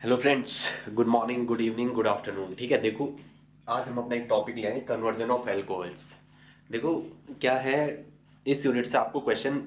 Hello friends, good morning, good evening, good afternoon. ठीक है, देखो आज हम अपना एक टॉपिक ले आए, कन्वर्जन ऑफ एल्कोहल्स। देखो क्या है, इस यूनिट से आपको क्वेश्चन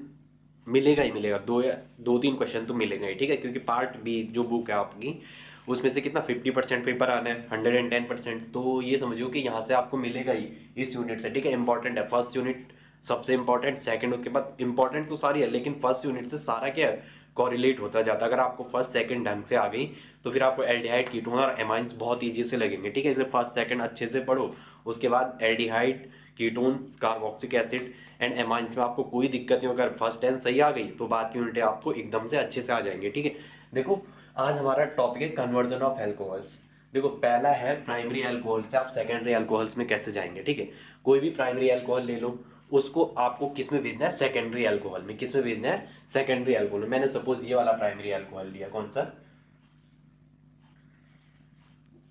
मिलेगा ही मिलेगा, दो तीन क्वेश्चन तो मिलेगा ही। ठीक है, क्योंकि पार्ट बी जो बुक है आपकी, उसमें से कितना 50% पेपर आना है, 110%। तो ये समझो कि यहाँ से आपको मिलेगा ही इस यूनिट से। ठीक है, इंपॉर्टेंट है फर्स्ट यूनिट, सबसे इंपॉर्टेंट, सेकंड उसके बाद इंपॉर्टेंट तो सारी है, लेकिन फर्स्ट यूनिट से सारा क्या है, कॉरिलेट होता जाता है। अगर आपको फर्स्ट सेकंड ढंग से आ गई तो फिर आपको एल्डिहाइड, कीटोन और एमाइंस बहुत ईजी से लगेंगे। ठीक है, इसलिए फर्स्ट सेकंड अच्छे से पढ़ो, उसके बाद aldehyde, ketones, carboxylic acid and amines में आपको कोई दिक्कत नहीं। अगर फर्स्ट 10 सही आ गई तो बाद की यूनिटें आपको एकदम से अच्छे से आ जाएंगे। ठीक है, देखो आज हमारा टॉपिक है कन्वर्जन ऑफ एल्कोहल्स। देखो पहला है प्राइमरी अल्कोहल से आप सेकेंडरी अल्कोहल्स में कैसे जाएंगे। ठीक है, कोई भी प्राइमरी अल्कोहल ले लो, उसको आपको किस में भेजना है, सेकेंडरी अल्कोहल में। किस में भेजना है, सेकेंडरी अल्कोहल में। मैंने सपोज ये वाला प्राइमरी अल्कोहल लिया, कौन सा,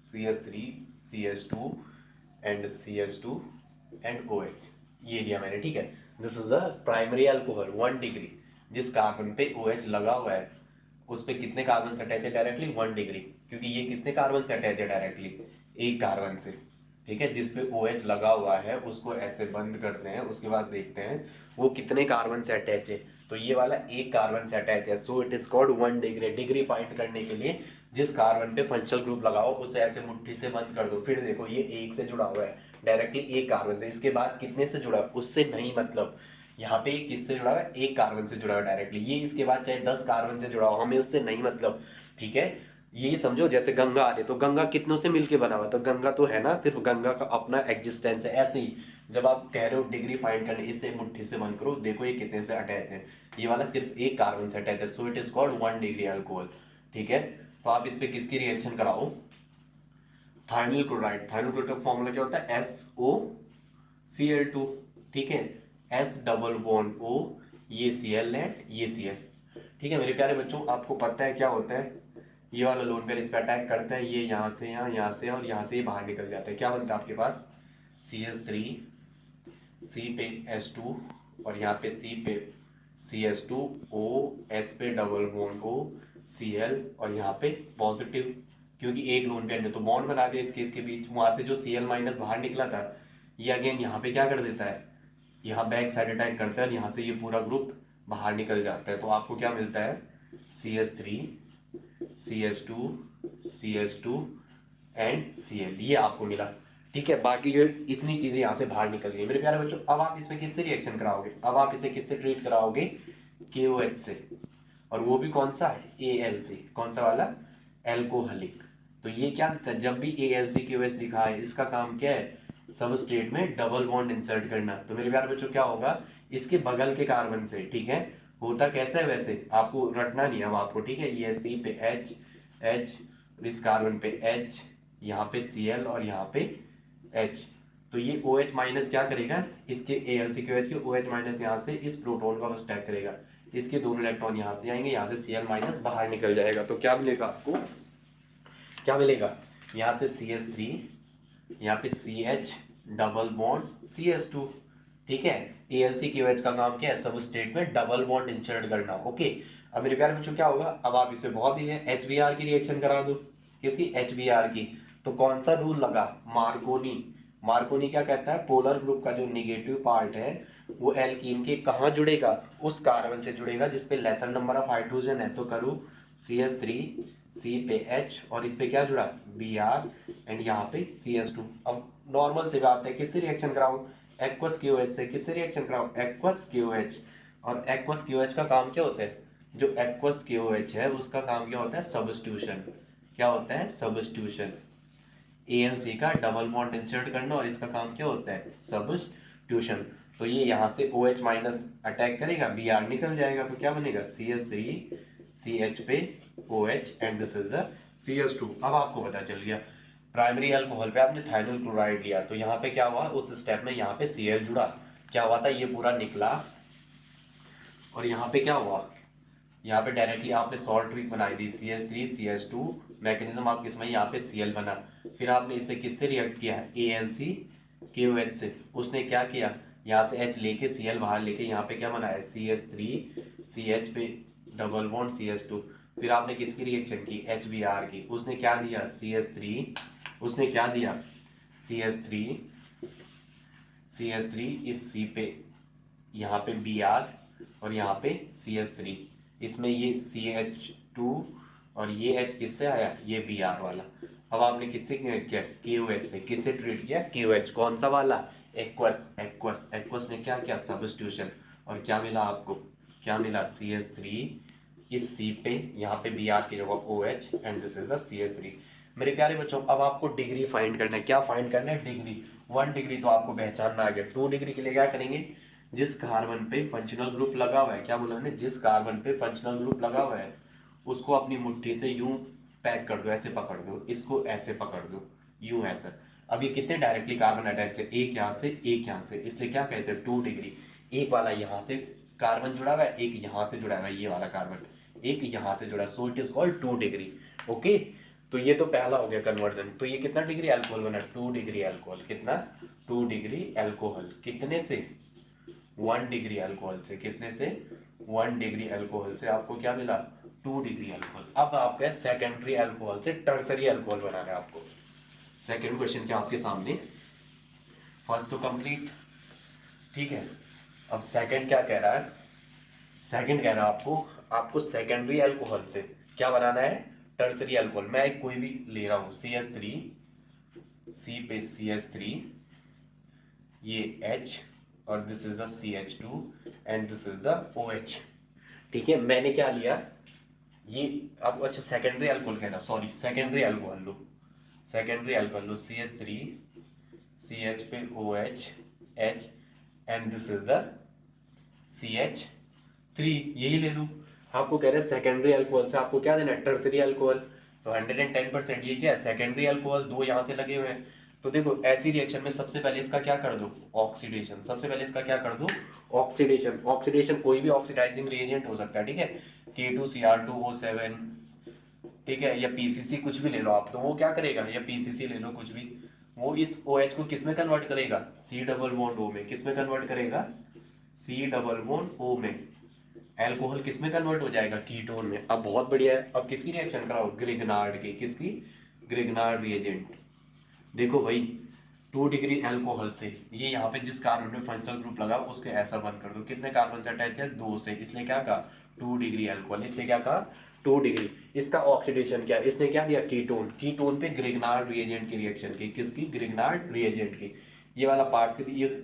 CH3, CH2 and CH2 and OH, ये लिया मैंने। ठीक है, this is the primary alcohol 1 degree. जिस कार्बन पे OH लगा हुआ है उस पे कितने कार्बन से अटैच है डायरेक्टली, 1 डिग्री। क्योंकि ये किसने कार्बन से अटैच है डायरेक्टली, एक कार्बन से। ठीक है, जिस पे OH लगा हुआ है उसको ऐसे बंद करते हैं, उसके बाद देखते हैं वो कितने कार्बन से अटैच है। तो ये वाला एक कार्बन से अटैच है, सो it is called 1 degree. Degree find करने के लिए जिस कार्बन पे फंक्शनल ग्रुप लगाओ उसे ऐसे मुट्ठी से बंद कर दो। फिर देखो ये एक से जुड़ा हुआ है डायरेक्टली, एक कार्बन से। इसके बाद कितने से जुड़ा है उससे नहीं मतलब, यहाँ पे किससे जुड़ा हुआ है, एक कार्बन से जुड़ा हुआ है डायरेक्टली। ये इसके बाद चाहे 10 कार्बन से जुड़ा हो, हमें उससे नहीं मतलब। ठीक है, ये समझो जैसे गंगा आ रही, तो गंगा कितनों से मिलके बना हुआ, तो गंगा तो है ना, सिर्फ गंगा का अपना एग्जिस्टेंस है। ऐसे ही जब आप कह रहे हो डिग्री फाइंड करने, इससे मुट्ठी से बंद करो, देखो ये कितने से अटैच है। ये वाला सिर्फ एक कार्बन से अटैच है, सो it is called 1 degree alcohol. ठीक है, तो आप इस पे किसकी रिएक्शन कराओ, थाइमिल क्लोराइड। थाइमिल क्लोराइड का फॉर्मूला क्या होता है, SOCl2। ठीक है, S डबल बॉन्ड O, ये Cl नेट, ये Cl। ठीक है मेरे प्यारे बच्चों, आपको पता है क्या होता है, ये वाला लोन पेयर इस पे अटैक करता है, ये यहाँ से यहाँ से और यहाँ से ये बाहर निकल जाता है। क्या बनता है आपके पास, CH3, C पे S2 और यहाँ पे C पे CH2, O, S पे डबल बॉन्ड O, Cl और यहाँ पे पॉजिटिव, क्योंकि एक लोन पेयर ने तो बॉन्ड बना दिया इसके बीच। वहां से जो Cl माइनस बाहर निकला था, ये अगेन यहाँ पे क्या कर देता है, यहाँ बैक साइड अटैक करता है और यहाँ से ये पूरा ग्रुप बाहर निकल जाता है। तो आपको क्या मिलता है, CH3, CH2, CH2 and Cl, ये आपको मिला। ठीक है, बाकी जो इतनी चीजें यहाँ से बाहर निकल गई मेरे प्यारे बच्चों। अब आप इसमें किससे रिएक्शन कराओगे, अब आप इसे किससे ट्रीट कराओगे, KOH से। और वो भी कौन सा है, AL से। कौन सा वाला, एल्कोहलिक। तो ये क्या, जब भी AlCKOH लिखा है, इसका काम क्या है, सबस्ट्रेट में डबल बॉन्ड इंसर्ट करना। तो मेरे प्यारे बच्चों क्या होगा, इसके बगल के कार्बन से, ठीक है, होता कैसा है वैसे आपको रटना नहीं अब आपको। ठीक है, ये C पे H, इस कार्बन पे H, यहाँ पे Cl और यहाँ पे H। तो ये OH माइनस क्या करेगा, इसके AlCKOH के OH माइनस यहाँ से इस प्रोटॉन का स्टैक करेगा, इसके दोनों इलेक्ट्रॉन यहाँ से आएंगे, यहाँ से Cl माइनस बाहर निकल जाएगा। तो क्या मिलेगा आपको, क्या मिलेगा, यहाँ से CH3, यहाँ पे CH डबल बॉन्ड CH2। ठीक है, AlCKOH का काम क्या है, सब स्टेट में डबल बॉन्ड इंसर्ट करना। ओके, अब मेरे प्यारे बच्चों क्या होगा, अब आप इसे बहुत ही है HBr की रिएक्शन करा दो। किसकी, HBr की। तो कौन सा रूल लगा, मार्कोनी। मार्कोनी क्या कहता है, पोलर ग्रुप का जो नेगेटिव पार्ट है वो एल्कीन के कहाँ जुड़ेगा, उस कार्बन से जुड़ेगा जिसपे लेसन नंबर ऑफ हाइड्रोजन है। तो करूँ CH3, C पे H और इस पे क्या जुड़ा, Br एंड यहाँ पे CH2। अब नॉर्मल से बात है, किससे रिएक्शन कराऊं, एक्वस KOH से। किससे रिएक्शन कराऊं, एक्वस KOH। और एक्वस KOH का काम क्या होता है, जो एक्वस KOH है उसका काम क्या होता है, सब्स्टिट्यूशन। क्या होता है, सब्स्टिट्यूशन। AlC का डबल बॉन्ड इंसर्ट करना और इसका काम क्या होता है, सब्स्टिट्यूशन। तो ये यहाँ से OH माइनस अटैक करेगा, Br निकल जाएगा, तो क्या बनेगा, CH3, CH पे OH and this is the CH2। अब आपको पता चल गया, प्राइमरी अल्कोहल पे आपने थाइमिल क्लोराइड लिया, तो यहाँ पे क्या हुआ, उस स्टेप में यहाँ पे Cl जुड़ा, क्या हुआ था, ये पूरा निकला। और यहाँ पे क्या हुआ, यहाँ पे डायरेक्टली आपने सॉल्ट ट्रिक बनाई दी, CH3, CH2, मैकेनिज्म आपके इसमें, यहाँ पे Cl बना। फिर आपने इसे किससे रिएक्ट किया है, AlCKOH से। उसने क्या किया, यहाँ से H लेके Cl बाहर लेके यहाँ पे क्या बनाया, CH3, CH पे डबल बॉन्ड CH2। फिर आपने किसकी रिएक्शन की, HBr की, उसने क्या दिया CH3, उसने क्या दिया CH3, CH3 इस C पे, यहाँ पे Br और यहाँ पे CH3, इसमें ये CH2 और ये H किससे आया, ये Br वाला। अब आपने किससे किया, KOH से, किससे ट्रीट किया, KOH, कौन सा वाला, एक्वस, एक्वस, एक्वस ने क्या किया, सब्स्टिट्यूशन, और क्या मिला आपको, क्या मिला CH3 इस C पे, यहाँ पे Br की जगह OH and this is the CH3। मेरे प्यारे बच्चों अब आपको डिग्री फाइंड करना है, क्या फाइंड करना है, डिग्री। 1 डिग्री तो आपको पहचानना आ गया। 2 डिग्री के लिए क्या करेंगे, जिस कार्बन पे फंक्शनल ग्रुप लगा हुआ है, क्या बोला मैंने, जिस कार्बन पे फंक्शनल ग्रुप लगा हुआ है उसको अपनी मुट्ठी से यूं पैक कर दो, ऐसे पकड़ दो, इसको ऐसे पकड़ दो, यूं ऐसा। अब ये कितने डायरेक्टली कार्बन अटैच है, एक यहाँ से एक यहाँ से, इसलिए क्या कैसे 2 डिग्री। एक वाला यहाँ से कार्बन जुड़ा हुआ है, एक यहाँ से जुड़ा हुआ है, ये वाला कार्बन एक यहाँ से जुड़ा, सो it is called 2 degree. Okay, तो ये तो पहला हो गया कन्वर्जन। तो ये कितना डिग्री अल्कोहल बना, 2 डिग्री अल्कोहल, कितना 2 डिग्री अल्कोहल, कितने से 1 डिग्री अल्कोहल से, कितने से 1 डिग्री अल्कोहल से आपको क्या मिला 2 डिग्री अल्कोहल। अब आपका सेकेंडरी अल्कोहल से टर्सरी अल्कोहल बनाना है आपको। सेकेंड क्वेश्चन क्या आपके सामने, फर्स्ट तो कंप्लीट, ठीक है। अब सेकंड क्या कह रहा है, सेकंड कह रहा है आपको, आपको सेकेंडरी अल्कोहल से क्या बनाना है, टर्सरी अल्कोहल। मैं एक कोई भी ले रहा हूं CH3, C पे CH3, ये H और this is the CH2 and this is the OH, ठीक है। मैंने क्या लिया ये, अब अच्छा सेकेंडरी अल्कोहल कह रहा, सॉरी सेकेंडरी अल्कोहल लो, सेकेंडरी अल्कोहल लो CH3, CH पे OH, H and this is the CH3, यही ले लूँ। आपको कह रहे हैं सेकेंडरी अल्कोहल से आपको क्या देना है, टर्सरी अल्कोहल। तो 110%, ये क्या है सेकेंडरी अल्कोहल, दो यहाँ से लगे हुए हैं। तो देखो ऐसी रिएक्शन में सबसे पहले इसका क्या कर दो, ऑक्सीडेशन, सबसे पहले इसका क्या कर दो, ऑक्सीडेशन। ऑक्सीडेशन कोई भी ऑक्सीडाइजिंग रिएजेंट हो सकता है, ठीक है, K2Cr2O7, ठीक है, या PCC कुछ भी ले लो आप, तो वो क्या करेगा, या PCC ले लो कुछ भी, वो इस OH को किस में कन्वर्ट करेगा, C डबल बॉन्ड O में, किस में कन्वर्ट करेगा, C डबल बॉन्ड O में। अल्कोहल किस में कन्वर्ट हो जाएगा, कीटोन में। अब बहुत बढ़िया है, अब किसकी रिएक्शन कराओ, ग्रिग्नार्ड की, किसकी, ग्रिग्नार्ड रिएजेंट। देखो भाई 2 डिग्री अल्कोहल से ये यहाँ पे जिस कार्बन में फंक्शनल ग्रुप लगा उसके ऐसा बंद कर दो, कितने कार्बन से अटैच है, 2 से, इसलिए क्या कहा 2 डिग्री अल्कोहल, इसलिए क्या कहा 2 डिग्री। इसका ऑक्सीडेशन क्या, इसने क्या दिया, कीटोन, कीटोन पे ग्रिग्नार्ड रिएजेंट की रिएक्शन की, किसकी, ग्रिग्नार्ड रिएजेंट की। ये वाला पार्ट से ये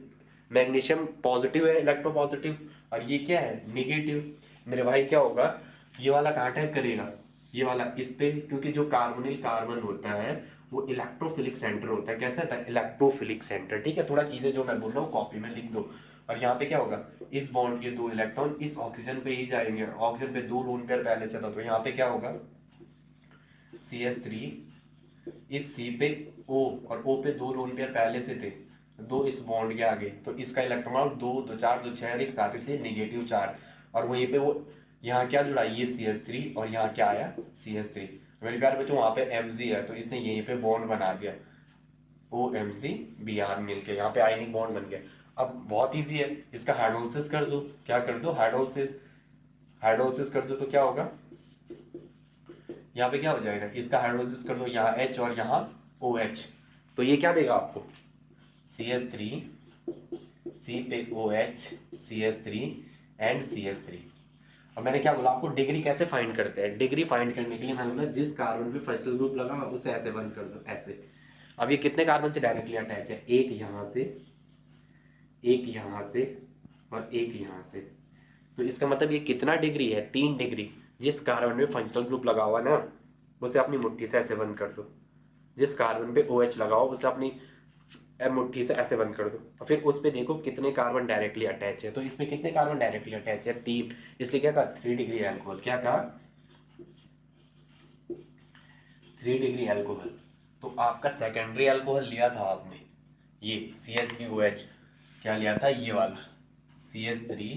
मैग्नीशियम पॉजिटिव है, इलेक्ट्रो पॉजिटिव, और ये क्या है नेगेटिव। मेरे भाई क्या होगा, ये वाला कहाँ अटैक करेगा, ये वाला इस पे, क्योंकि जो कार्बोनिल कार्बन होता है वो इलेक्ट्रोफिलिक सेंटर होता है, कैसा होता है, इलेक्ट्रोफिलिक सेंटर, ठीक है। थोड़ा चीजें जो मैं बोल रहा हूँ कॉपी में लिख दो। और यहाँ पे क्या होगा, इस बॉन्ड के 2 इलेक्ट्रॉन इस ऑक्सीजन पे ही जाएंगे, ऑक्सीजन पे 2 लोन पेयर पहले से था, तो यहाँ पे क्या होगा CH3 इस C पे O और O पे 2 लोन पेयर पहले से थे, 2 इस बॉन्ड के आगे, तो इसका इलेक्ट्रॉन 2 2 4 2 6 एक साथ, इसलिए नेगेटिव चार्ज। और वहीं पे वो यहाँ क्या जुड़ा, ये CH3 और यहाँ क्या आया CH3। मेरे प्यारे बच्चों वहाँ पे Mg है तो इसने यहीं पे बॉन्ड बना दिया, OMg Br मिलके यहाँ पे आयनिक बॉन्ड बन गया। अब बहुत इजी है, इसका हाइड्रोलिसिस कर दो, क्या कर दो, हाइड्रोलिसिस, हाइड्रोलिसिस कर दो तो क्या होगा, यहाँ पे क्या हो जाएगा, इसका हाइड्रोलिसिस कर दो, यहाँ H और यहाँ OH, तो ये क्या देगा आपको CH3, C पे OH, CH3 एंड CH3। अब मैंने क्या बोला आपको, डिग्री कैसे फाइंड करते हैं, डिग्री फाइंड करने के लिए मैंने बोला जिस कार्बन पे फंक्शनल ग्रुप लगा हुआ उसे ऐसे बंद कर दो, ऐसे। अब ये कितने कार्बन से डायरेक्टली अटैच है, एक यहाँ से, एक यहाँ से और एक यहाँ से, तो इसका मतलब ये कितना डिग्री है, 3 डिग्री। जिस कार्बन में फंक्शनल ग्रुप लगा हुआ ना उसे अपनी मुट्ठी से ऐसे बंद कर दो, जिस कार्बन पे OH लगा हो उसे अपनी मुट्ठी से ऐसे बंद कर दो, और फिर उस पे देखो कितने कार्बन डायरेक्टली अटैच है, तो इसमें कितने कार्बन डायरेक्टली अटैच है, 3, इसलिए क्या कहा 3 डिग्री अल्कोहल, क्या कहा 3 डिग्री अल्कोहल। तो आपका सेकेंडरी अल्कोहल लिया था आपने, ये CH3OH, क्या लिया था, ये वाला CH3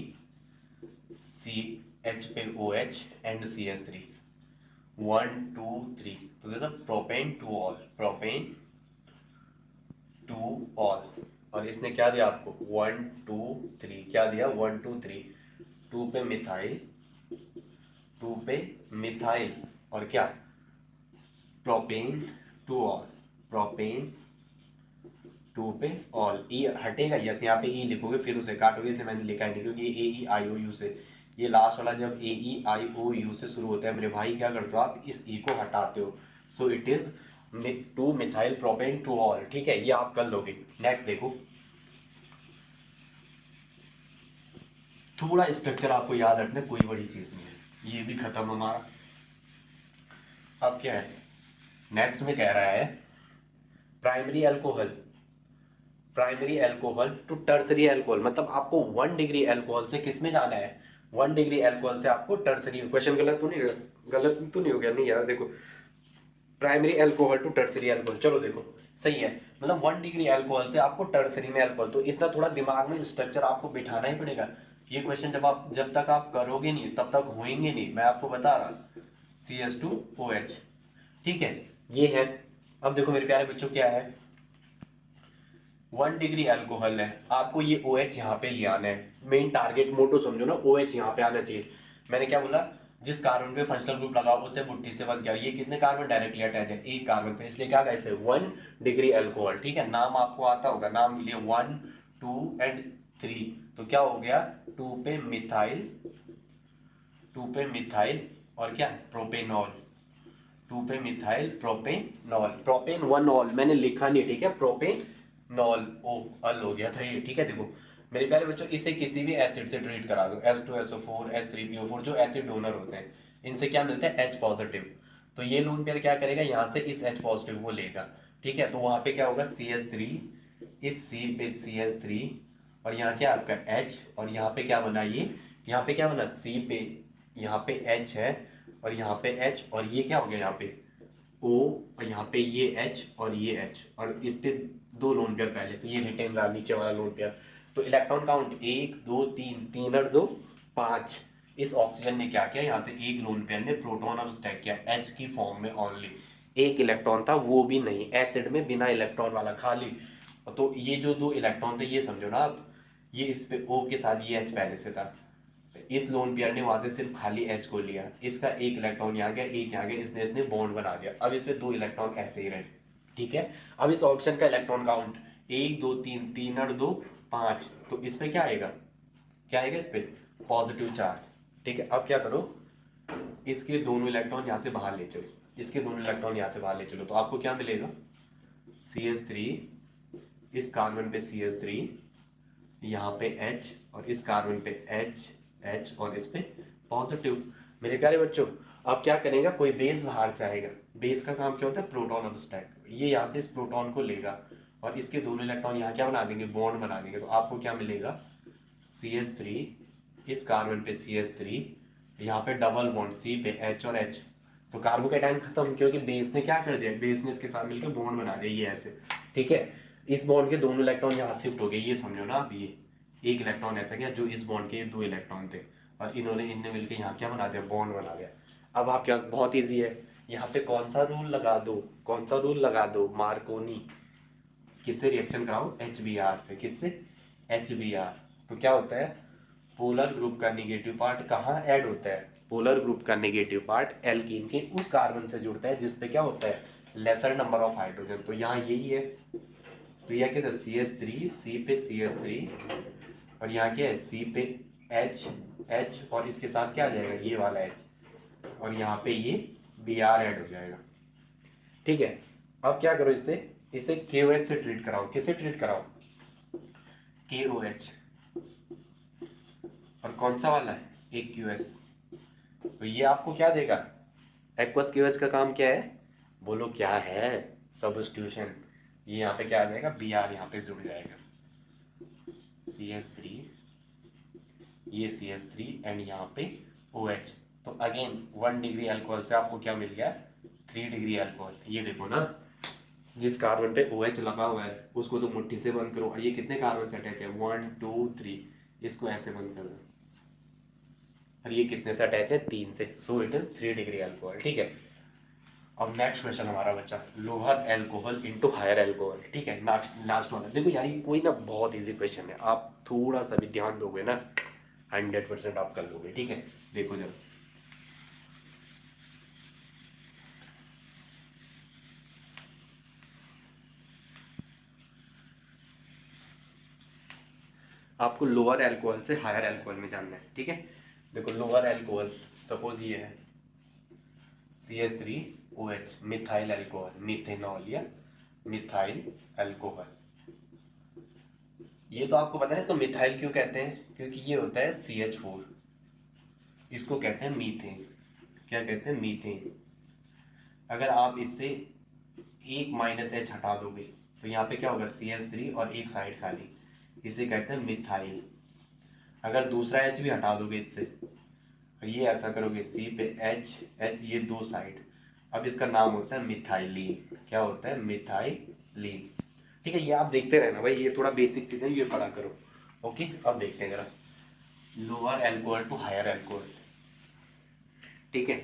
CH पे OH एंड CH3, 1 2 3, तो this propane two all, propane two all. और इसने क्या दिया आपको 1 2 3, क्या दिया 1 2 3, 2 पे मिथाइल, 2 पे मिथाइल और क्या प्रोपेन टू ऑल, प्रोपेन 2 पे ऑल। ई हटेगा, यस यहाँ पे ई लिखोगे फिर उसे काटोगे, इसे मैंने लिखा है नहीं क्योंकि ए ई आई ओ यू से, ये लास्ट वाला जब ए ई आई ओ यू से शुरू होता है मेरे भाई क्या करते हो आप इस ई को हटाते हो। सो it is 2 methyl propane two all. ठीक है, ये आप कर लोगे। नेक्स्ट देखो, थोड़ा स्ट्रक्चर आपको याद रखना, कोई बड़ी चीज नहीं है, ये भी खत्म हमारा। अब क्या है नेक्स्ट में कह रहा है primary alcohol, primary alcohol to tertiary alcohol, मतलब आपको 1 डिग्री अल्कोहल से किस में जाना है, 1 डिग्री अल्कोहल से आपको टर्सरी। क्वेश्चन गलत तो नहीं, गलत तो नहीं हो गया? नहीं यार देखो, primary alcohol to tertiary alcohol, चलो देखो सही है, मतलब 1 डिग्री अल्कोहल से आपको टर्सरी में अल्कोहल, तो इतना थोड़ा दिमाग में स्ट्रक्चर आपको बिठाना ही पड़ेगा। ये क्वेश्चन जब तक आप करोगे नहीं तब तक होएंगे नहीं, मैं आपको बता रहा। CH2OH, ठीक है, ये है। अब देखो मेरे प्यारे बच्चों क्या है, 1 डिग्री अल्कोहल है, आपको ये OH यहाँ पे ले आना है, मेन टारगेट मोटो समझो ना, OH यहाँ पे आना चाहिए। मैंने क्या बोला, जिस कार्बन पे फंक्शनल ग्रुप लगाओ उससे बुट्टी से बंद किया, ये कितने कार्बन डायरेक्टली अटैच है, एक कार्बन से, इसलिए क्या कहते हैं 1 डिग्री अल्कोहल। ठीक है, नाम आपको आता होगा, नाम लिए 1 2 एंड 3, तो क्या हो गया 2 पे मिथाइल, 2 पे मिथाइल और क्या प्रोपेनॉल, 2 पे मिथाइल प्रोपेनॉल, प्रोपेन 1 ऑल मैंने लिखा नहीं, ठीक है, प्रोपेनॉल ओ अल हो गया था ये। ठीक है, देखो मेरे प्यारे बच्चों, इसे किसी भी एसिड से ट्रीट करा दो, H2SO4 H3PO4 जो एसिड डोनर होते हैं, इनसे क्या मिलता है H पॉजिटिव, तो ये लोन पेयर क्या करेगा, यहाँ से इस H पॉजिटिव को लेगा। ठीक है, तो वहाँ पे क्या होगा CH3, इस C पे CH3 और यहाँ क्या आपका H, और यहाँ पे क्या बना, ये यहाँ पे क्या बना C पे, यहाँ पे H है और यहाँ पे H, और ये क्या हो गया यहाँ पे O, और यहाँ पे ये H और ये H, और इस पे 2 लोन पेयर पहले से, ये रिटेन रहा नीचे वाला लोन पेयर। तो इलेक्ट्रॉन काउंट 1 2 3, 3 और 2 5। इस ऑक्सीजन ने क्या किया, यहाँ से एक लोन पेयर ने प्रोटॉन अब स्टैक किया H की फॉर्म में, ओनली एक इलेक्ट्रॉन था, वो भी नहीं एसिड में, बिना इलेक्ट्रॉन वाला खाली। तो ये जो 2 इलेक्ट्रॉन थे ये समझो ना आप, ये इस पे O के साथ ये H पहले से था, इस लोन पेयर ने वहां से सिर्फ खाली H को लिया, इसका एक इलेक्ट्रॉन यहाँ गया, एक यहाँ गया, इसने बॉन्ड बना दिया, अब इस पे 2 इलेक्ट्रॉन ऐसे ही रहे। ठीक है, अब इस ऑप्शन का इलेक्ट्रॉन काउंट 1 2 3, 3 और 2 5, तो इसमें क्या आएगा, क्या आएगा इस पे पॉजिटिव चार्ज। ठीक है, अब क्या करो, इसके दोनों इलेक्ट्रॉन यहाँ से बाहर ले चलो, इसके दोनों इलेक्ट्रॉन यहाँ से बाहर ले चलो, तो आपको क्या मिलेगा CH3, इस कार्बन पे CH3, यहाँ पे H और इस कार्बन पे H और इस पे पॉजिटिव। मेरे प्यारे बच्चों, अब क्या करेगा, कोई बेस बाहर से आएगा, बेस का काम क्या होता है प्रोटॉन अब स्टैक, ये यहाँ से इस प्रोटॉन को लेगा और इसके दोनों इलेक्ट्रॉन यहाँ क्या बना देंगे, बॉन्ड बना देंगे, तो आपको क्या मिलेगा CH3, इस कार्बन पे CH3, यहाँ पे डबल बॉन्ड C पे H और H, तो कार्बोकेटाइन खत्म, क्योंकि बेस ने क्या कर दिया, बेस ने इसके साथ मिलकर बॉन्ड बना दिया ये ऐसे। ठीक है, इस बॉन्ड के दोनों इलेक्ट्रॉन यहाँ शिफ्ट हो गए, ये समझो ना आप, ये एक इलेक्ट्रॉन ऐसा गया जो इस बॉन्ड के 2 इलेक्ट्रॉन थे, और इनने मिलकर यहाँ क्या बना दिया, बॉन्ड बना दिया। अब आपके पास बहुत ईजी है, यहाँ पे कौन सा रूल लगा दो, कौन सा रूल लगा दो, मार्कोनी, किससे रिएक्शन कराओ HBr से, किससे HBr, तो क्या होता है पोलर ग्रुप का नेगेटिव पार्ट कहाँ ऐड होता है, पोलर ग्रुप का नेगेटिव पार्ट एल्कीन के उस कार्बन से जुड़ता है जिसपे क्या होता है लेसर नंबर ऑफ हाइड्रोजन, तो यहाँ यही है, तो यह क्या था CH3, C पे CH3 और यहाँ क्या है C पे H और इसके साथ क्या आ जाएगा ये वाला H, और यहाँ पे ये Br ऐड हो जाएगा। ठीक है, अब क्या करो, इसे KOH से ट्रीट कराओ, किससे ट्रीट कराओ KOH, और कौन सा वाला है AQH, तो ये आपको क्या देगा, एक्वस KOH का काम क्या है, बोलो क्या है, सब्स्टिट्यूशन, ये यहाँ पे क्या आ जाएगा Br यहाँ पे जुड़ जाएगा, CH3, ये CH3 एंड यहाँ पे OH, तो अगेन 1 डिग्री अल्कोहल से आपको क्या मिल गया 3 डिग्री अल्कोहल। ये देखो ना, जिस कार्बन पे OH लगा हुआ है उसको तो मुट्ठी से बंद करो, और ये कितने कार्बन से अटैच है 1 2 3, इसको ऐसे बंद कर दो, और ये कितने से अटैच है 3 से, so it is 3 degree alcohol. ठीक है, अब नेक्स्ट क्वेश्चन हमारा बच्चा lower alcohol into higher alcohol. ठीक है, लास्ट वाला देखो यार, ये कोई ना बहुत इजी क्वेश्चन है, आप थोड़ा सा भी ध्यान दोगे ना 100% आप कर लोगे। ठीक है, देखो जरा आपको लोअर अल्कोहल से हायर अल्कोहल में जानना है, ठीक है। देखो लोअर अल्कोहल सपोज ये है CH3OH मिथाइल अल्कोहल, मिथेनॉल या मिथाइल अल्कोहल। ये तो आपको पता है इसको मिथाइल क्यों कहते हैं, क्योंकि ये होता है CH4, इसको कहते हैं मीथेन। क्या कहते हैं? मीथेन। अगर आप इससे एक -H हटा दोगे तो यहाँ पे क्या होगा? CH3 और एक साइड खाली, इसे कहते हैं मिथाइल। अगर दूसरा H भी हटा दोगे इससे, ये ऐसा करोगे C पे H, ये दो साइड, अब इसका नाम होता है मिथाइलिन। क्या होता है? मिथाइलिन। ठीक है, ये आप देखते रहना भाई, ये थोड़ा बेसिक चीजें ये पढ़ा करो। ओके, अब देखते हैं जरा lower alcohol to higher alcohol. ठीक है,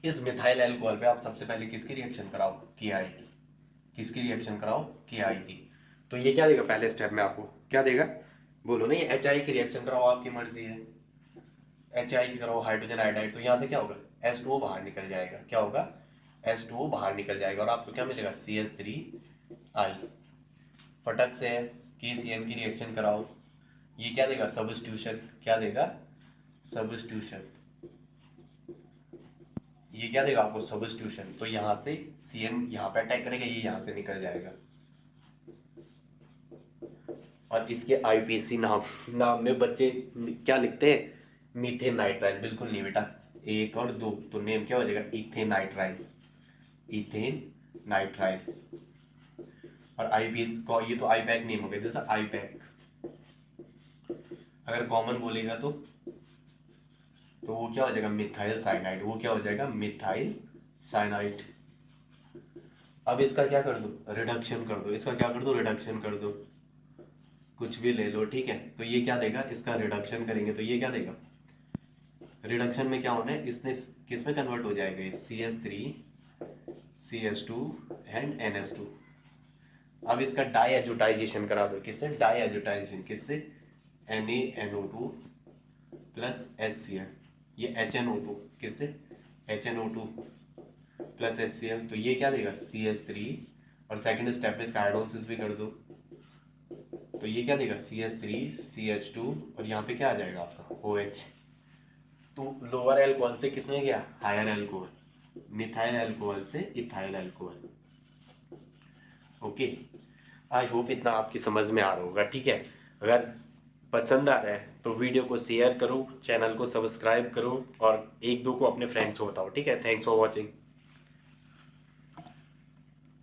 इस मिथाइल अल्कोहल पे आप सबसे पहले किसकी रिएक्शन कराओ? KI, किसकी रिएक्शन कराओ? KI की। तो ये क्या देगा? पहले स्टेप में आपको क्या देगा? बोलो ना, ये HI की रिएक्शन कराओ, आपकी मर्जी है। HI की कराओ, हाइड्रोजन आयोडाइड, तो यहाँ से क्या होगा? H2O बाहर निकल जाएगा। क्या होगा? H2O बाहर निकल जाएगा और आपको क्या मिलेगा? CH3I। फटक से KCl की रिएक्शन कराओ, ये क्या देगा? सब्स्टिट्यूशन। क्या देगा? सब्स्टिट्यूशन। ये क्या देगा आपको? सब्स्टिट्यूशन। तो यहाँ से CN यहाँ पे अटैक करेगा, ये यहाँ से निकल जाएगा। और इसके IPC नाम में बच्चे क्या लिखते हैं? Methane nitrile. बिल्कुल नहीं बेटा, 1 और 2, तो नेम क्या हो जाएगा? Ethane nitrile. Ethane nitrile. और IPS को ये तो IPAC नेम हो गया, जैसा IPAC। अगर कॉमन बोलेगा तो वो क्या हो जाएगा? Methyl cyanide. वो क्या हो जाएगा? Methyl cyanide. अब इसका क्या कर दो? रिडक्शन कर दो। इसका क्या कर दो? रिडक्शन कर दो। कुछ भी ले लो, ठीक है। तो ये क्या देगा? इसका रिडक्शन करेंगे तो ये क्या देगा? रिडक्शन में क्या होना है? इसने किस में कन्वर्ट हो जाएगा? ये CH3 CH2 एंड NH2। अब इसका डाईएजुटाइजेशन करा दो। किससे? डाईएजुटाइजेशन। किससे? NaNO2 plus HCl। ये HNO2 किससे? HNO2 plus HCl। तो ये क्या देगा? CH3, और सेकंड स्टेप में इसका हाइड्रोलिसिस भी कर दो, तो ये क्या देगा? CH3 CH2, और यहाँ पे क्या आ जाएगा आपका? OH। तो लोअर अल्कोहल से किसने गया? Higher alcohol. मिथाइल अल्कोहल से ethyl alcohol. Okay, I hope इतना आपकी समझ में आ रहा होगा। ठीक है, अगर पसंद आ रहा है तो वीडियो को शेयर करो, चैनल को सब्सक्राइब करो और एक दो को अपने फ्रेंड्स को बताओ। ठीक है, थैंक्स फॉर वॉचिंग।